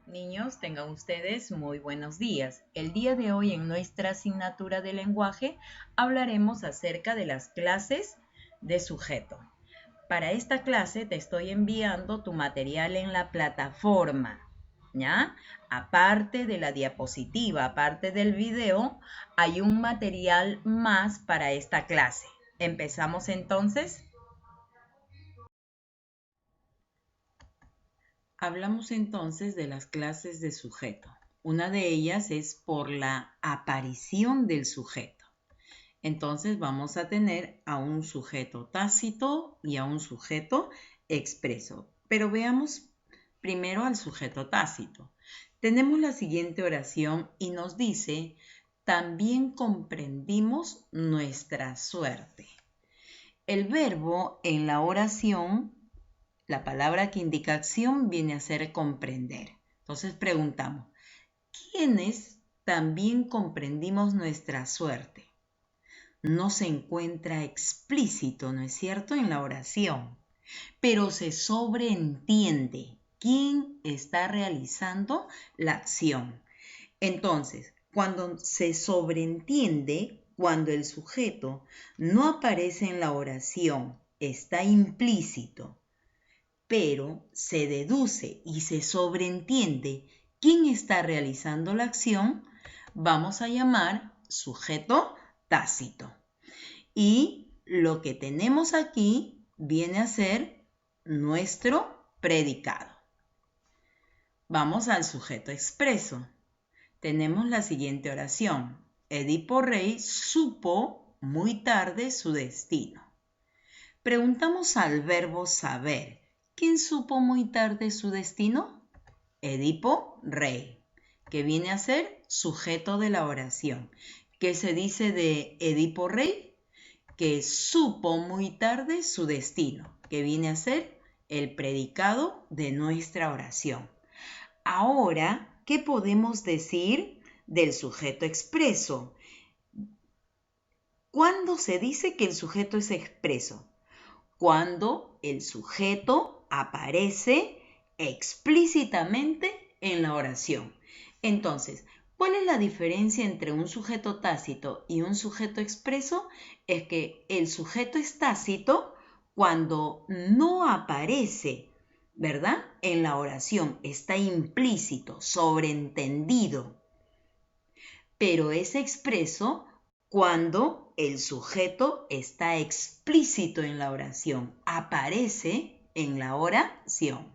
Niños, tengan ustedes muy buenos días. El día de hoy en nuestra asignatura de lenguaje hablaremos acerca de las clases de sujeto. Para esta clase te estoy enviando tu material en la plataforma, ¿ya? Aparte de la diapositiva, aparte del video, hay un material más para esta clase. ¿Empezamos entonces? Hablamos entonces de las clases de sujeto. Una de ellas es por la aparición del sujeto. Entonces vamos a tener a un sujeto tácito y a un sujeto expreso. Pero veamos primero al sujeto tácito. Tenemos la siguiente oración y nos dice, también comprendimos nuestra suerte. El verbo en la oración, la palabra que indica acción, viene a ser comprender. Entonces preguntamos, ¿quiénes también comprendimos nuestra suerte? No se encuentra explícito, ¿no es cierto?, en la oración, pero se sobreentiende quién está realizando la acción. Entonces, cuando se sobreentiende, cuando el sujeto no aparece en la oración, está implícito, pero se deduce y se sobreentiende quién está realizando la acción, vamos a llamar sujeto tácito. Y lo que tenemos aquí viene a ser nuestro predicado. Vamos al sujeto expreso. Tenemos la siguiente oración. Edipo Rey supo muy tarde su destino. Preguntamos al verbo saber. ¿Quién supo muy tarde su destino? Edipo Rey, que viene a ser sujeto de la oración. ¿Qué se dice de Edipo Rey? Que supo muy tarde su destino, que viene a ser el predicado de nuestra oración. Ahora, ¿qué podemos decir del sujeto expreso? ¿Cuándo se dice que el sujeto es expreso? Cuando el sujeto aparece explícitamente en la oración. Entonces, ¿cuál es la diferencia entre un sujeto tácito y un sujeto expreso? Es que el sujeto es tácito cuando no aparece, ¿verdad?, en la oración, está implícito, sobreentendido. Pero es expreso cuando el sujeto está explícito en la oración, aparece en la oración.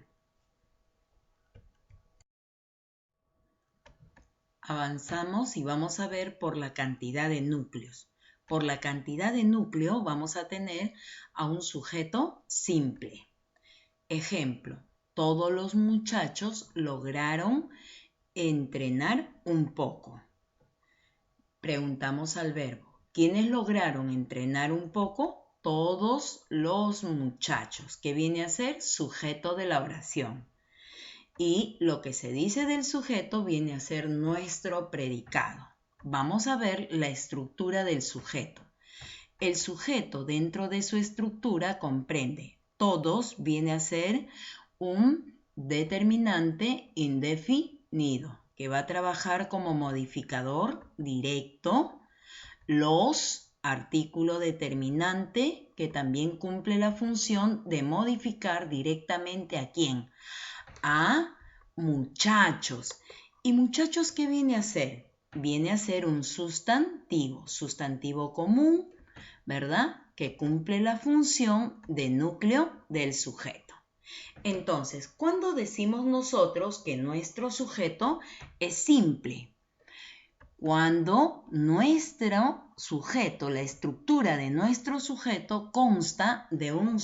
Avanzamos y vamos a ver por la cantidad de núcleos. Por la cantidad de núcleo vamos a tener a un sujeto simple. Ejemplo, todos los muchachos lograron entrenar un poco. Preguntamos al verbo, ¿quiénes lograron entrenar un poco? Todos los muchachos, que viene a ser sujeto de la oración. Y lo que se dice del sujeto viene a ser nuestro predicado. Vamos a ver la estructura del sujeto. El sujeto dentro de su estructura comprende todos, viene a ser un determinante indefinido que va a trabajar como modificador directo. Los, artículo determinante, que también cumple la función de modificar directamente ¿a quién? A muchachos. ¿Y muchachos qué viene a ser? Viene a ser un sustantivo común, ¿verdad?, que cumple la función de núcleo del sujeto. Entonces, ¿cuándo decimos nosotros que nuestro sujeto es simple? Cuando nuestro sujeto, la estructura de nuestro sujeto consta de un...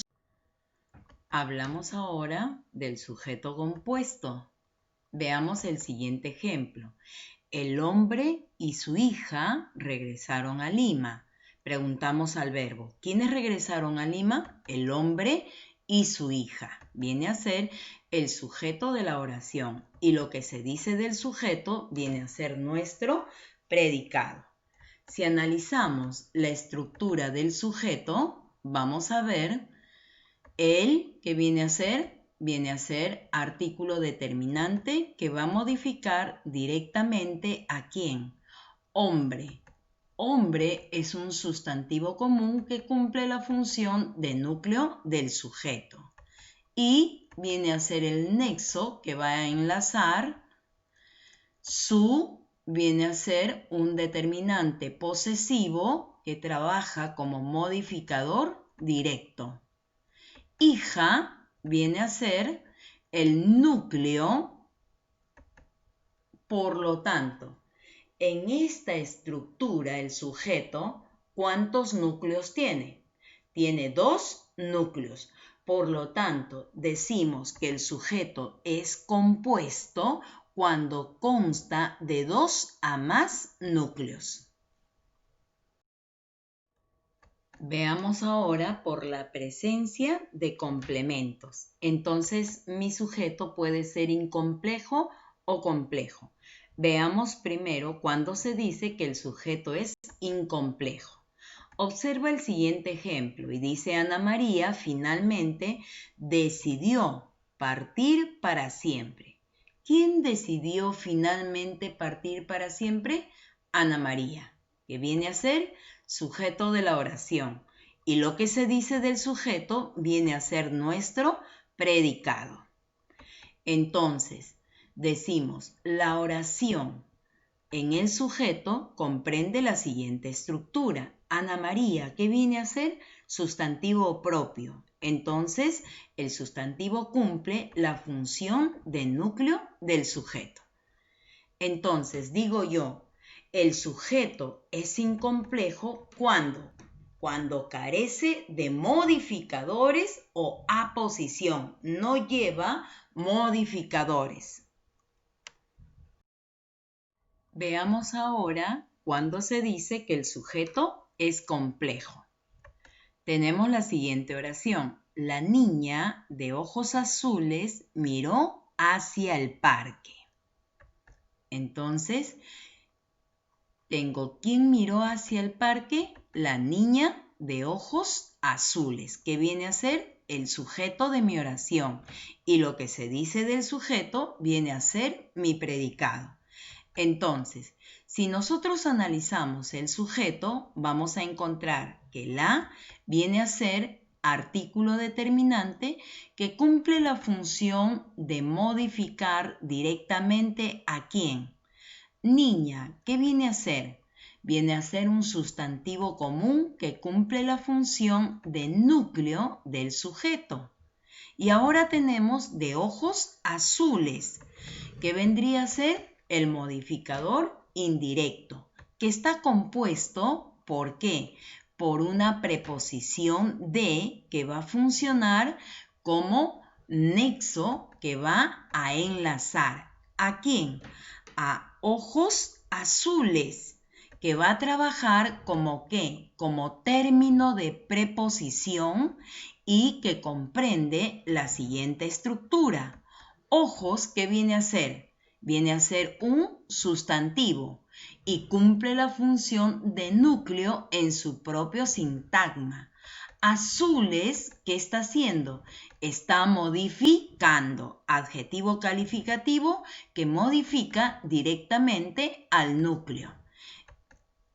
Hablamos ahora del sujeto compuesto. Veamos el siguiente ejemplo. El hombre y su hija regresaron a Lima. Preguntamos al verbo, ¿quiénes regresaron a Lima? El hombre y su hija. Viene a ser el sujeto de la oración. Y lo que se dice del sujeto viene a ser nuestro predicado. Si analizamos la estructura del sujeto, vamos a ver el que viene a ser viene a ser artículo determinante que va a modificar directamente ¿a quién? Hombre. Hombre es un sustantivo común que cumple la función de núcleo del sujeto. Y viene a ser el nexo que va a enlazar. Su viene a ser un determinante posesivo que trabaja como modificador directo. Hija viene a ser el núcleo. Por lo tanto, en esta estructura el sujeto, ¿cuántos núcleos tiene? Tiene 2 núcleos. Por lo tanto, decimos que el sujeto es compuesto cuando consta de 2 a más núcleos. Veamos ahora por la presencia de complementos. Entonces, mi sujeto puede ser incomplejo o complejo. Veamos primero cuando se dice que el sujeto es incomplejo. Observa el siguiente ejemplo y dice Ana María finalmente decidió partir para siempre. ¿Quién decidió finalmente partir para siempre? Ana María, que viene a ser sujeto de la oración. Y lo que se dice del sujeto viene a ser nuestro predicado. Entonces, decimos, la oración en el sujeto comprende la siguiente estructura. Ana María, ¿qué viene a ser? Sustantivo propio. Entonces, el sustantivo cumple la función de núcleo del sujeto. Entonces, digo yo, el sujeto es incomplejo cuando carece de modificadores o aposición, no lleva modificadores. Veamos ahora cuando se dice que el sujeto es complejo. Tenemos la siguiente oración. La niña de ojos azules miró hacia el parque. Entonces, tengo ¿quién miró hacia el parque? La niña de ojos azules, que viene a ser el sujeto de mi oración. Y lo que se dice del sujeto viene a ser mi predicado. Entonces, si nosotros analizamos el sujeto, vamos a encontrar que la viene a ser artículo determinante que cumple la función de modificar directamente ¿a quién? Niña, ¿qué viene a ser? Viene a ser un sustantivo común que cumple la función de núcleo del sujeto. Y ahora tenemos de ojos azules, que vendría a ser el modificador indirecto, que está compuesto, ¿por qué? Por una preposición de que va a funcionar como nexo que va a enlazar. ¿A quién? A ojos azules, que va a trabajar como ¿qué? Como término de preposición y que comprende la siguiente estructura. Ojos, ¿qué viene a ser? Viene a ser un sustantivo y cumple la función de núcleo en su propio sintagma. Azules, ¿qué está haciendo? Está modificando, adjetivo calificativo que modifica directamente al núcleo.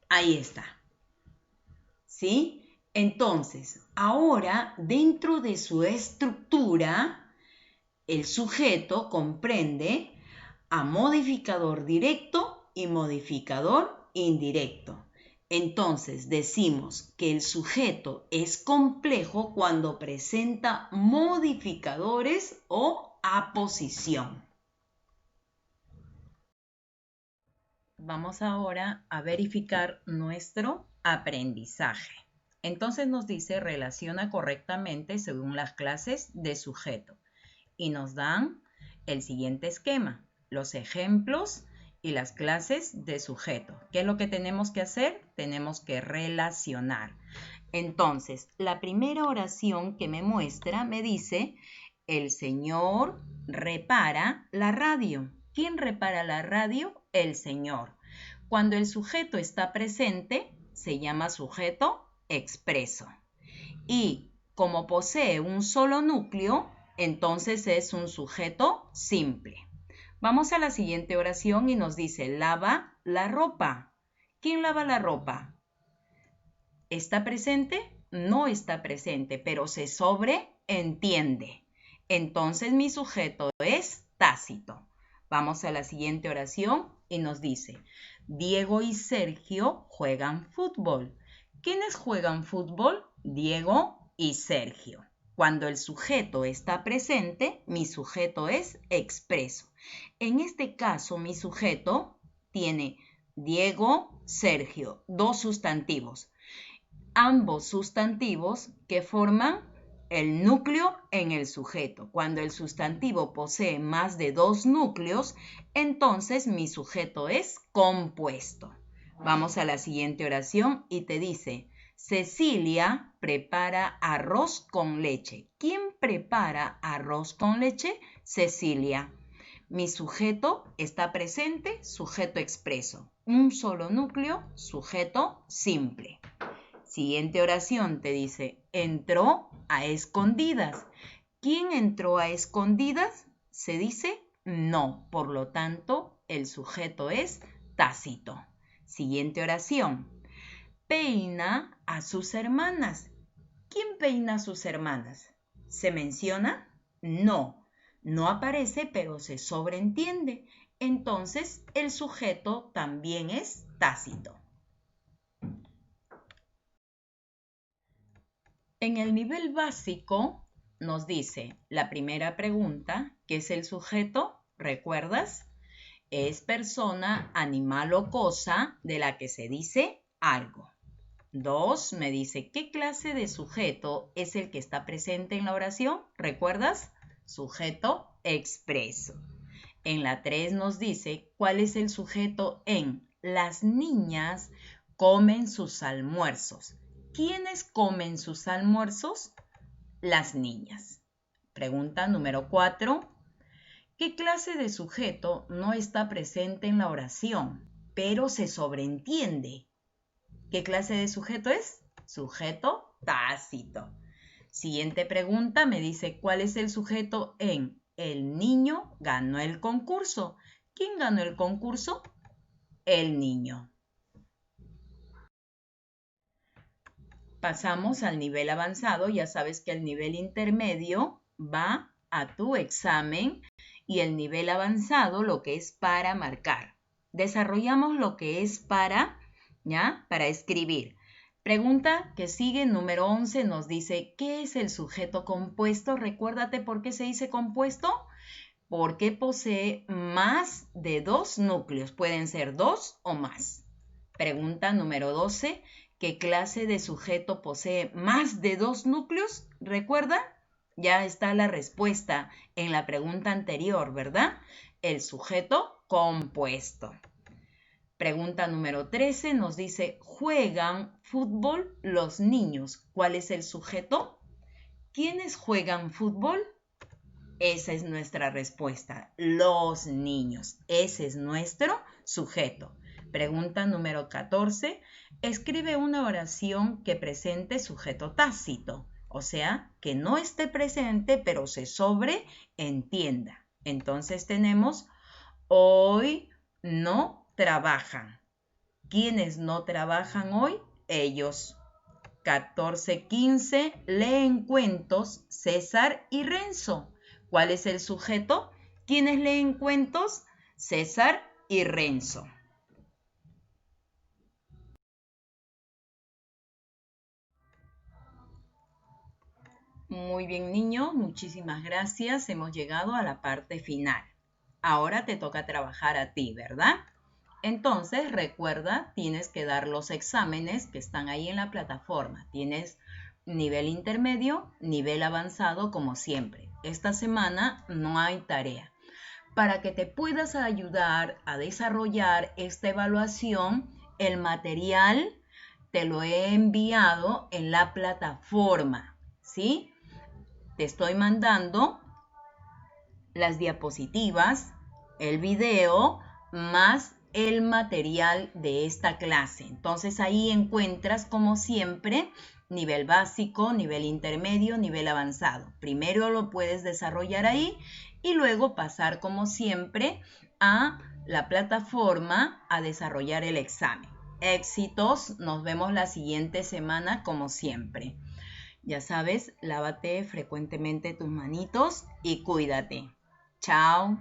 Ahí está. ¿Sí? Entonces, ahora dentro de su estructura, el sujeto comprende a modificador directo y modificador indirecto. Entonces decimos que el sujeto es complejo cuando presenta modificadores o aposición. Vamos ahora a verificar nuestro aprendizaje. Entonces nos dice relaciona correctamente según las clases de sujeto y nos dan el siguiente esquema, los ejemplos y las clases de sujeto. ¿Qué es lo que tenemos que hacer? Tenemos que relacionar. Entonces, la primera oración que me muestra me dice, el señor repara la radio. ¿Quién repara la radio? El señor. Cuando el sujeto está presente, se llama sujeto expreso. Y como posee un solo núcleo, Entonces es un sujeto simple. Vamos a la siguiente oración y nos dice, lava la ropa. ¿Quién lava la ropa? ¿Está presente? No está presente, pero se sobreentiende. Entonces mi sujeto es tácito. Vamos a la siguiente oración y nos dice, Diego y Sergio juegan fútbol. ¿Quiénes juegan fútbol? Diego y Sergio. Cuando el sujeto está presente, mi sujeto es expreso. En este caso, mi sujeto tiene Diego, Sergio, dos sustantivos. Ambos sustantivos que forman el núcleo en el sujeto. Cuando el sustantivo posee más de dos núcleos, entonces mi sujeto es compuesto. Vamos a la siguiente oración y te dice, Cecilia prepara arroz con leche. ¿Quién prepara arroz con leche? Cecilia. Mi sujeto está presente, sujeto expreso. Un solo núcleo, sujeto simple. Siguiente oración te dice, entró a escondidas. ¿Quién entró a escondidas? Se dice no, por lo tanto, el sujeto es tácito. Siguiente oración. Peina a sus hermanas. ¿Quién peina a sus hermanas? ¿Se menciona? No, no aparece, pero se sobreentiende. Entonces, el sujeto también es tácito. En el nivel básico nos dice la primera pregunta, ¿qué es el sujeto? ¿Recuerdas? Es persona, animal o cosa de la que se dice algo. 2, me dice, ¿qué clase de sujeto es el que está presente en la oración? ¿Recuerdas? Sujeto expreso. En la 3 nos dice, ¿cuál es el sujeto en? Las niñas comen sus almuerzos. ¿Quiénes comen sus almuerzos? Las niñas. Pregunta número 4. ¿Qué clase de sujeto no está presente en la oración, pero se sobreentiende? ¿Qué clase de sujeto es? Sujeto tácito. Siguiente pregunta me dice, ¿cuál es el sujeto en? El niño ganó el concurso. ¿Quién ganó el concurso? El niño. Pasamos al nivel avanzado. Ya sabes que el nivel intermedio va a tu examen y el nivel avanzado lo que es para marcar. Desarrollamos lo que es para escribir. Pregunta que sigue, número 11, nos dice, ¿qué es el sujeto compuesto? Recuérdate por qué se dice compuesto. Porque posee más de dos núcleos. Pueden ser dos o más. Pregunta número 12, ¿qué clase de sujeto posee más de dos núcleos? ¿Recuerda? Ya está la respuesta en la pregunta anterior, ¿verdad? El sujeto compuesto. Pregunta número 13 nos dice, ¿juegan fútbol los niños? ¿Cuál es el sujeto? ¿Quiénes juegan fútbol? Esa es nuestra respuesta, los niños. Ese es nuestro sujeto. Pregunta número 14, escribe una oración que presente sujeto tácito, o sea, que no esté presente, pero se sobreentienda. Entonces tenemos, hoy no trabajan. ¿Quiénes no trabajan hoy? Ellos. 14-15, leen cuentos César y Renzo. ¿Cuál es el sujeto? ¿Quiénes leen cuentos? César y Renzo. Muy bien, niño, muchísimas gracias. Hemos llegado a la parte final. Ahora te toca trabajar a ti, ¿verdad? Entonces, recuerda, tienes que dar los exámenes que están ahí en la plataforma. Tienes nivel intermedio, nivel avanzado, como siempre. Esta semana no hay tarea. Para que te puedas ayudar a desarrollar esta evaluación, el material te lo he enviado en la plataforma, ¿sí? Te estoy mandando las diapositivas, el video, más el material de esta clase. Entonces ahí encuentras, como siempre, nivel básico, nivel intermedio, nivel avanzado. Primero lo puedes desarrollar ahí y luego pasar como siempre a la plataforma a desarrollar el examen. Éxitos, nos vemos la siguiente semana como siempre. Ya sabes, lávate frecuentemente tus manitos y cuídate. Chao.